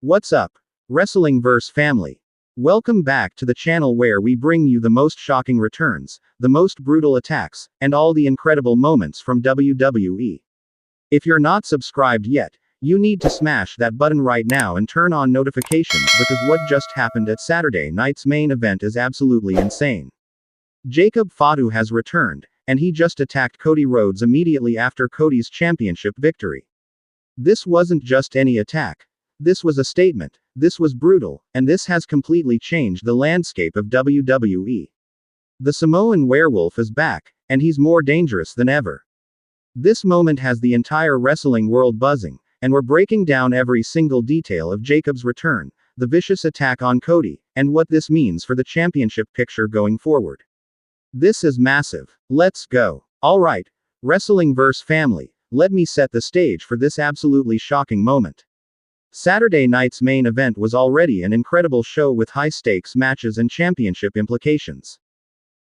What's up, Wrestling Verse family? Welcome back to the channel where we bring you the most shocking returns, the most brutal attacks, and all the incredible moments from WWE. If you're not subscribed yet, you need to smash that button right now and turn on notifications because what just happened at Saturday night's main event is absolutely insane. Jacob Fatu has returned, and he just attacked Cody Rhodes immediately after Cody's championship victory. This wasn't just any attack. This was a statement, this was brutal, and this has completely changed the landscape of WWE. The Samoan werewolf is back, and he's more dangerous than ever. This moment has the entire wrestling world buzzing, and we're breaking down every single detail of Jacob's return, the vicious attack on Cody, and what this means for the championship picture going forward. This is massive. Let's go. Alright, Wrestling Verse family, let me set the stage for this absolutely shocking moment. Saturday night's main event was already an incredible show with high-stakes matches and championship implications.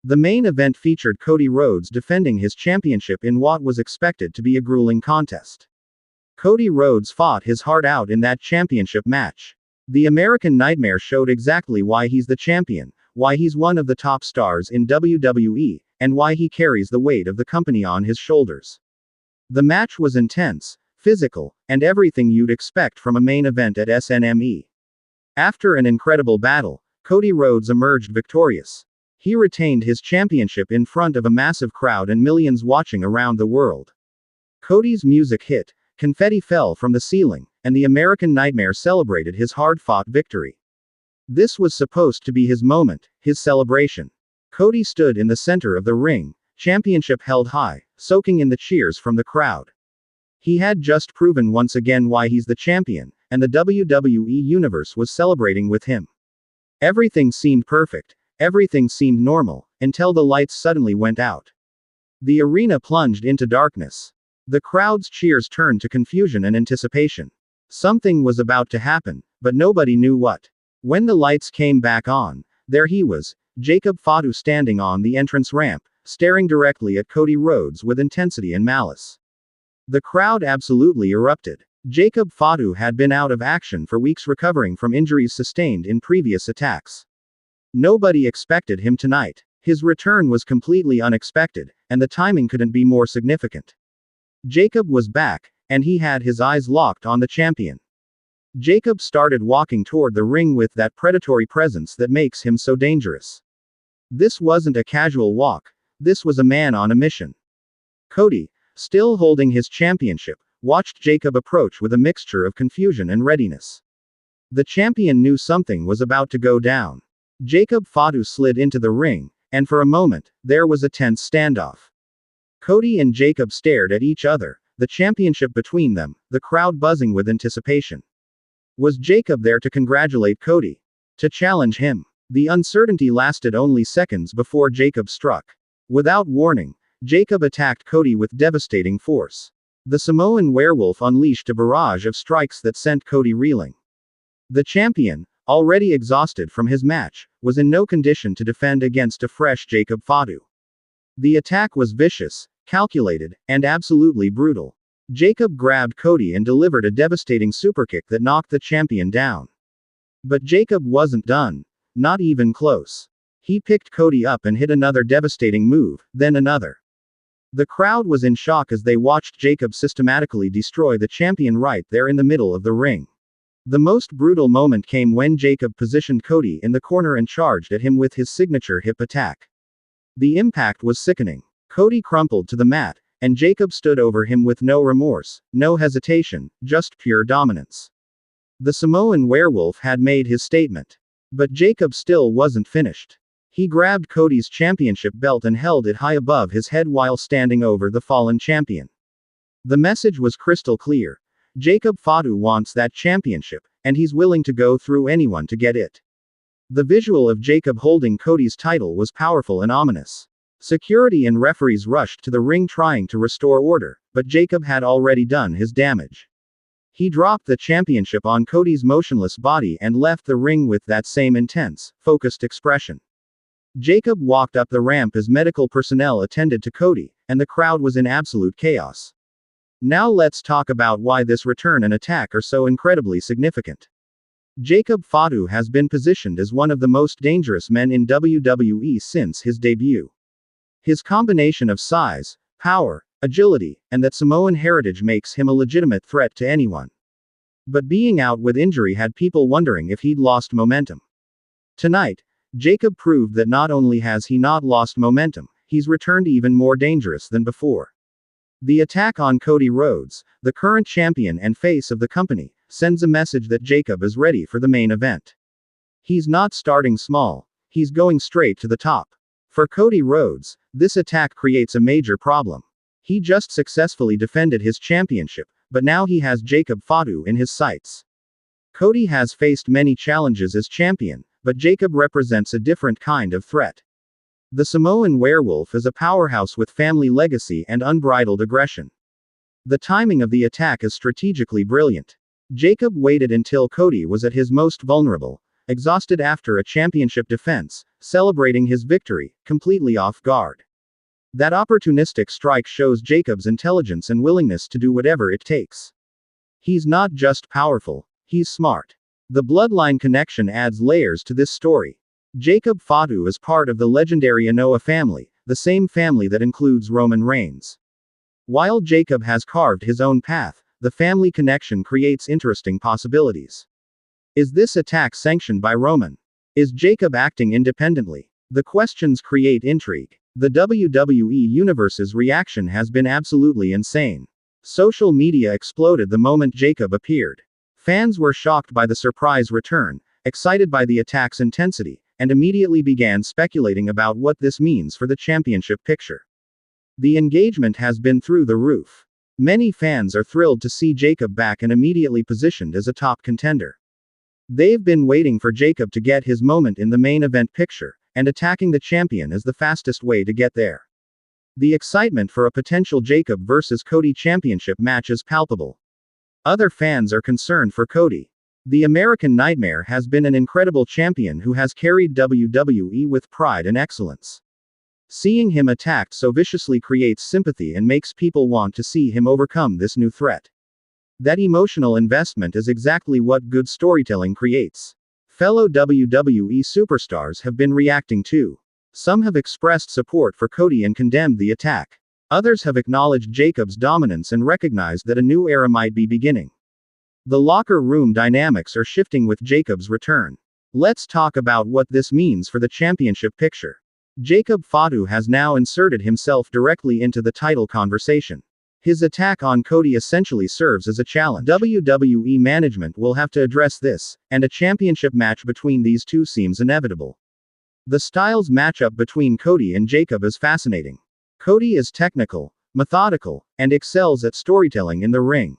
The main event featured Cody Rhodes defending his championship in what was expected to be a grueling contest. Cody Rhodes fought his heart out in that championship match. The American Nightmare showed exactly why he's the champion, why he's one of the top stars in WWE, and why he carries the weight of the company on his shoulders. The match was intense, physical, and everything you'd expect from a main event at Snme. After an incredible battle, Cody Rhodes emerged victorious. He retained his championship in front of a massive crowd and millions watching around the world. Cody's music hit, confetti fell from the ceiling, and the American Nightmare celebrated his hard-fought victory. This was supposed to be his moment, his celebration. Cody stood in the center of the ring, championship held high, soaking in the cheers from the crowd. He had just proven once again why he's the champion, and the WWE Universe was celebrating with him. Everything seemed perfect, everything seemed normal, until the lights suddenly went out. The arena plunged into darkness. The crowd's cheers turned to confusion and anticipation. Something was about to happen, but nobody knew what. When the lights came back on, there he was, Jacob Fatu standing on the entrance ramp, staring directly at Cody Rhodes with intensity and malice. The crowd absolutely erupted. Jacob Fatu had been out of action for weeks recovering from injuries sustained in previous attacks. Nobody expected him tonight. His return was completely unexpected, and the timing couldn't be more significant. Jacob was back, and he had his eyes locked on the champion. Jacob started walking toward the ring with that predatory presence that makes him so dangerous. This wasn't a casual walk. This was a man on a mission. Cody, still holding his championship, watched Jacob approach with a mixture of confusion and readiness. The champion knew something was about to go down. Jacob Fatu slid into the ring, and for a moment, there was a tense standoff. Cody and Jacob stared at each other, the championship between them, the crowd buzzing with anticipation. Was Jacob there to congratulate Cody? To challenge him? The uncertainty lasted only seconds before Jacob struck. Without warning, Jacob attacked Cody with devastating force. The Samoan werewolf unleashed a barrage of strikes that sent Cody reeling. The champion, already exhausted from his match, was in no condition to defend against a fresh Jacob Fatu. The attack was vicious, calculated, and absolutely brutal. Jacob grabbed Cody and delivered a devastating superkick that knocked the champion down. But Jacob wasn't done. Not even close. He picked Cody up and hit another devastating move, then another. The crowd was in shock as they watched Jacob systematically destroy the champion right there in the middle of the ring. The most brutal moment came when Jacob positioned Cody in the corner and charged at him with his signature hip attack. The impact was sickening. Cody crumpled to the mat, and Jacob stood over him with no remorse, no hesitation, just pure dominance. The Samoan werewolf had made his statement. But Jacob still wasn't finished. He grabbed Cody's championship belt and held it high above his head while standing over the fallen champion. The message was crystal clear. Jacob Fatu wants that championship, and he's willing to go through anyone to get it. The visual of Jacob holding Cody's title was powerful and ominous. Security and referees rushed to the ring trying to restore order, but Jacob had already done his damage. He dropped the championship on Cody's motionless body and left the ring with that same intense, focused expression. Jacob walked up the ramp as medical personnel attended to Cody, and the crowd was in absolute chaos. Now let's talk about why this return and attack are so incredibly significant. Jacob Fatu has been positioned as one of the most dangerous men in WWE since his debut. His combination of size, power, agility, and that Samoan heritage makes him a legitimate threat to anyone. But being out with injury had people wondering if he'd lost momentum. Tonight, Jacob proved that not only has he not lost momentum, he's returned even more dangerous than before. The attack on Cody Rhodes, the current champion and face of the company, sends a message that Jacob is ready for the main event. He's not starting small, he's going straight to the top. For Cody Rhodes, this attack creates a major problem. He just successfully defended his championship, but now he has Jacob Fatu in his sights. Cody has faced many challenges as champion, but Jacob represents a different kind of threat. The Samoan werewolf is a powerhouse with family legacy and unbridled aggression. The timing of the attack is strategically brilliant. Jacob waited until Cody was at his most vulnerable, exhausted after a championship defense, celebrating his victory, completely off guard. That opportunistic strike shows Jacob's intelligence and willingness to do whatever it takes. He's not just powerful, he's smart. The bloodline connection adds layers to this story. Jacob Fatu is part of the legendary Anoa family, the same family that includes Roman Reigns. While Jacob has carved his own path, the family connection creates interesting possibilities. Is this attack sanctioned by Roman? Is Jacob acting independently? The questions create intrigue. The WWE Universe's reaction has been absolutely insane. Social media exploded the moment Jacob appeared. Fans were shocked by the surprise return, excited by the attack's intensity, and immediately began speculating about what this means for the championship picture. The engagement has been through the roof. Many fans are thrilled to see Jacob back and immediately positioned as a top contender. They've been waiting for Jacob to get his moment in the main event picture, and attacking the champion is the fastest way to get there. The excitement for a potential Jacob vs. Cody championship match is palpable. Other fans are concerned for Cody. The American Nightmare has been an incredible champion who has carried WWE with pride and excellence. Seeing him attacked so viciously creates sympathy and makes people want to see him overcome this new threat. That emotional investment is exactly what good storytelling creates. Fellow WWE superstars have been reacting too. Some have expressed support for Cody and condemned the attack. Others have acknowledged Jacob's dominance and recognized that a new era might be beginning. The locker room dynamics are shifting with Jacob's return. Let's talk about what this means for the championship picture. Jacob Fatu has now inserted himself directly into the title conversation. His attack on Cody essentially serves as a challenge. WWE management will have to address this, and a championship match between these two seems inevitable. The styles matchup between Cody and Jacob is fascinating. Cody is technical, methodical, and excels at storytelling in the ring.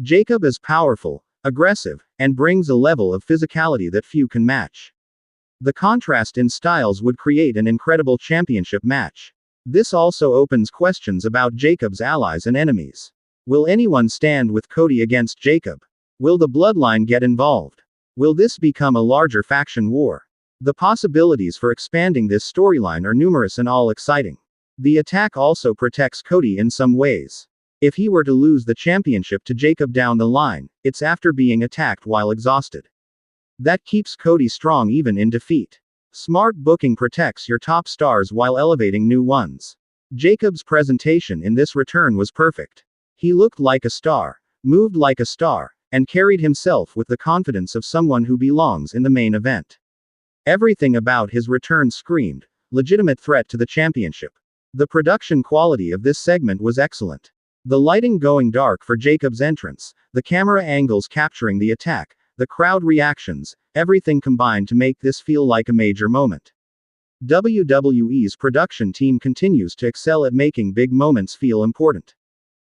Jacob is powerful, aggressive, and brings a level of physicality that few can match. The contrast in styles would create an incredible championship match. This also opens questions about Jacob's allies and enemies. Will anyone stand with Cody against Jacob? Will the bloodline get involved? Will this become a larger faction war? The possibilities for expanding this storyline are numerous and all exciting. The attack also protects Cody in some ways. If he were to lose the championship to Jacob down the line, it's after being attacked while exhausted. That keeps Cody strong even in defeat. Smart booking protects your top stars while elevating new ones. Jacob's presentation in this return was perfect. He looked like a star, moved like a star, and carried himself with the confidence of someone who belongs in the main event. Everything about his return screamed legitimate threat to the championship. The production quality of this segment was excellent. The lighting going dark for Jacob's entrance, the camera angles capturing the attack, the crowd reactions, everything combined to make this feel like a major moment. WWE's production team continues to excel at making big moments feel important.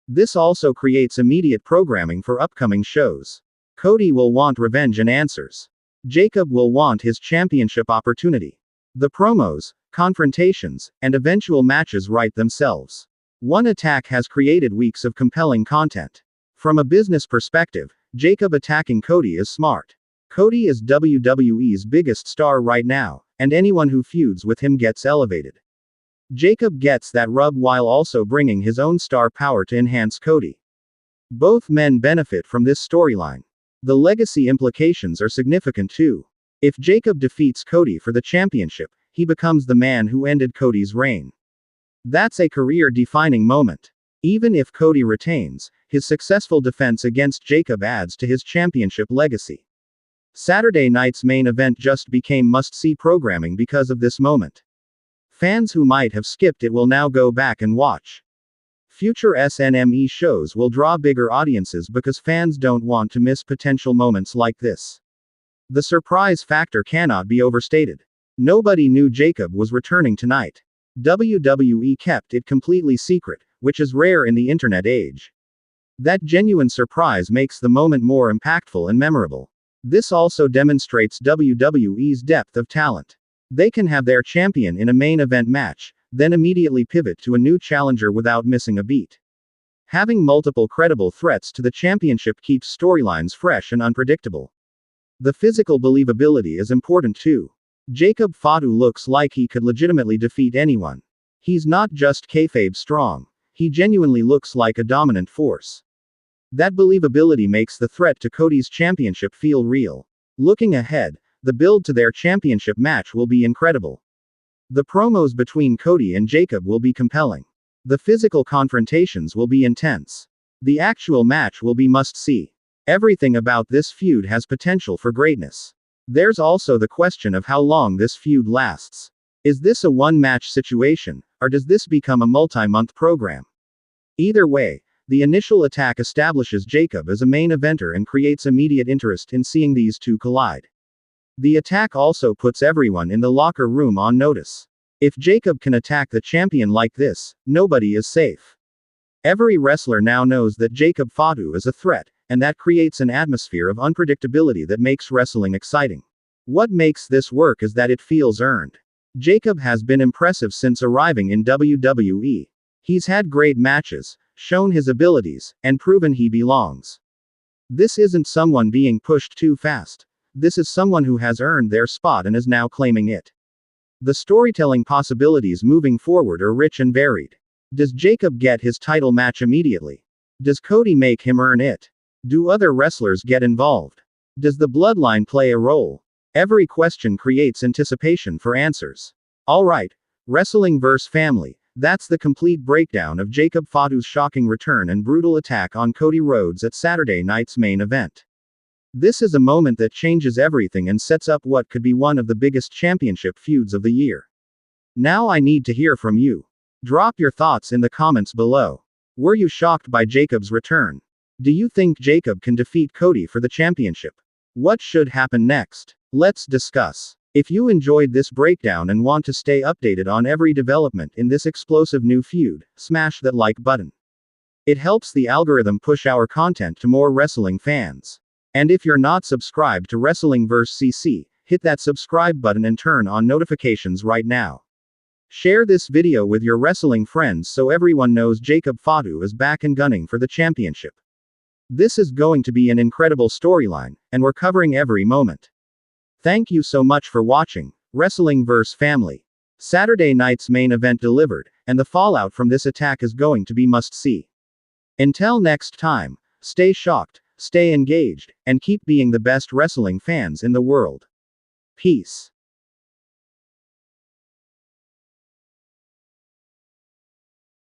This also creates immediate programming for upcoming shows. Cody will want revenge and answers. Jacob will want his championship opportunity. The promos, confrontations, and eventual matches write themselves. One attack has created weeks of compelling content. From a business perspective, Jacob attacking Cody is smart. Cody is WWE's biggest star right now, and anyone who feuds with him gets elevated. Jacob gets that rub while also bringing his own star power to enhance Cody. Both men benefit from this storyline. The legacy implications are significant too. If Jacob defeats Cody for the championship, he becomes the man who ended Cody's reign. That's a career-defining moment. Even if Cody retains, his successful defense against Jacob adds to his championship legacy. Saturday night's main event just became must-see programming because of this moment. Fans who might have skipped it will now go back and watch. Future Snme shows will draw bigger audiences because fans don't want to miss potential moments like this. The surprise factor cannot be overstated. Nobody knew Jacob was returning tonight. WWE kept it completely secret, which is rare in the internet age. That genuine surprise makes the moment more impactful and memorable. This also demonstrates WWE's depth of talent. They can have their champion in a main event match, then immediately pivot to a new challenger without missing a beat. Having multiple credible threats to the championship keeps storylines fresh and unpredictable. The physical believability is important too. Jacob Fatu looks like he could legitimately defeat anyone. He's not just kayfabe strong. He genuinely looks like a dominant force. That believability makes the threat to Cody's championship feel real. Looking ahead, the build to their championship match will be incredible. The promos between Cody and Jacob will be compelling. The physical confrontations will be intense. The actual match will be must-see. Everything about this feud has potential for greatness. There's also the question of how long this feud lasts. Is this a one-match situation, or does this become a multi-month program? Either way, the initial attack establishes Jacob as a main eventer and creates immediate interest in seeing these two collide. The attack also puts everyone in the locker room on notice. If Jacob can attack the champion like this, nobody is safe. Every wrestler now knows that Jacob Fatu is a threat, and that creates an atmosphere of unpredictability that makes wrestling exciting. What makes this work is that it feels earned. Jacob has been impressive since arriving in WWE. He's had great matches, shown his abilities, and proven he belongs. This isn't someone being pushed too fast. This is someone who has earned their spot and is now claiming it. The storytelling possibilities moving forward are rich and varied. Does Jacob get his title match immediately? Does Cody make him earn it? Do other wrestlers get involved? Does the bloodline play a role? Every question creates anticipation for answers. Alright, wrestling vs. family. That's the complete breakdown of Jacob Fatu's shocking return and brutal attack on Cody Rhodes at Saturday night's main event. This is a moment that changes everything and sets up what could be one of the biggest championship feuds of the year. Now I need to hear from you. Drop your thoughts in the comments below. Were you shocked by Jacob's return? Do you think Jacob can defeat Cody for the championship? What should happen next? Let's discuss. If you enjoyed this breakdown and want to stay updated on every development in this explosive new feud, smash that like button. It helps the algorithm push our content to more wrestling fans. And if you're not subscribed to Wrestling vs. CC, hit that subscribe button and turn on notifications right now. Share this video with your wrestling friends so everyone knows Jacob Fatu is back and gunning for the championship. This is going to be an incredible storyline, and we're covering every moment. Thank you so much for watching Wrestling vs. Family. Saturday night's main event delivered, and the fallout from this attack is going to be must-see. Until next time, stay shocked, stay engaged, and keep being the best wrestling fans in the world. Peace.